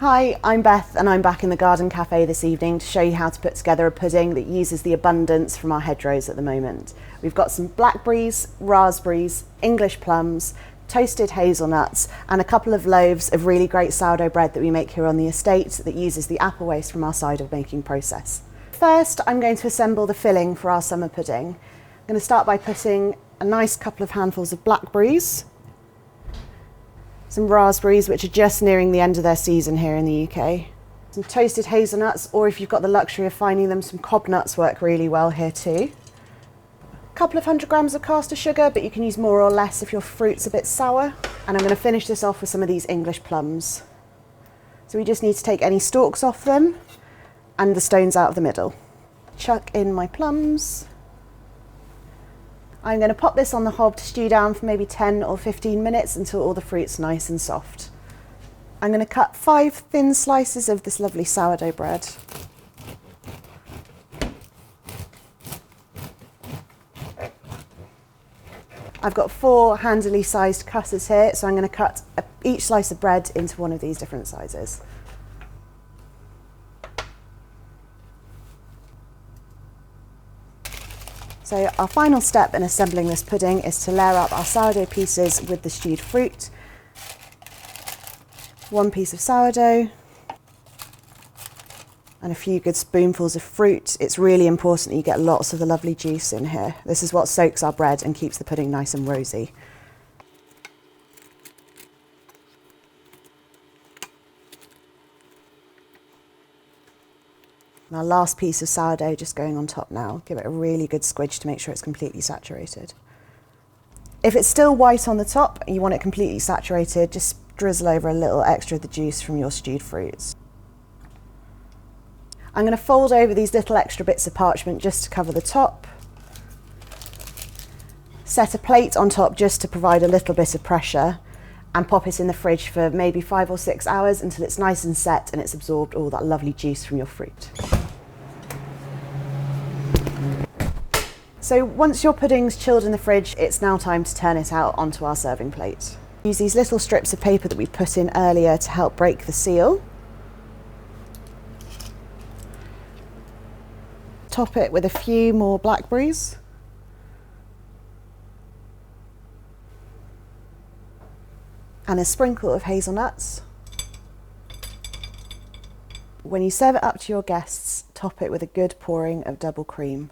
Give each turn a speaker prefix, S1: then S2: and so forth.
S1: Hi, I'm Beth and I'm back in the garden cafe this evening to show you how to put together a pudding that uses the abundance from our hedgerows at the moment. We've got some blackberries, raspberries, English plums, toasted hazelnuts and a couple of loaves of really great sourdough bread that we make here on the estate that uses the apple waste from our cider making process. First, I'm going to assemble the filling for our summer pudding. I'm going to start by putting a nice couple of handfuls of blackberries, some raspberries, which are just nearing the end of their season here in the UK. Some toasted hazelnuts, or if you've got the luxury of finding them, some cob nuts work really well here too. A couple of 100 grams of caster sugar, but you can use more or less if your fruit's a bit sour. And I'm going to finish this off with some of these English plums. So we just need to take any stalks off them and the stones out of the middle. Chuck in my plums. I'm going to pop this on the hob to stew down for maybe 10 or 15 minutes until all the fruit's nice and soft. I'm going to cut 5 thin slices of this lovely sourdough bread. I've got 4 handily sized cutters here, so I'm going to cut each slice of bread into one of these different sizes. So our final step in assembling this pudding is to layer up our sourdough pieces with the stewed fruit. 1 piece of sourdough and a few good spoonfuls of fruit. It's really important that you get lots of the lovely juice in here. This is what soaks our bread and keeps the pudding nice and rosy. And our last piece of sourdough just going on top now. Give it a really good squidge to make sure it's completely saturated. If it's still white on the top and you want it completely saturated, just drizzle over a little extra of the juice from your stewed fruits. I'm going to fold over these little extra bits of parchment just to cover the top. Set a plate on top just to provide a little bit of pressure and pop it in the fridge for maybe 5 or 6 hours until it's nice and set and it's absorbed all that lovely juice from your fruit. So once your pudding's chilled in the fridge, it's now time to turn it out onto our serving plate. Use these little strips of paper that we put in earlier to help break the seal. Top it with a few more blackberries. And a sprinkle of hazelnuts. When you serve it up to your guests, top it with a good pouring of double cream.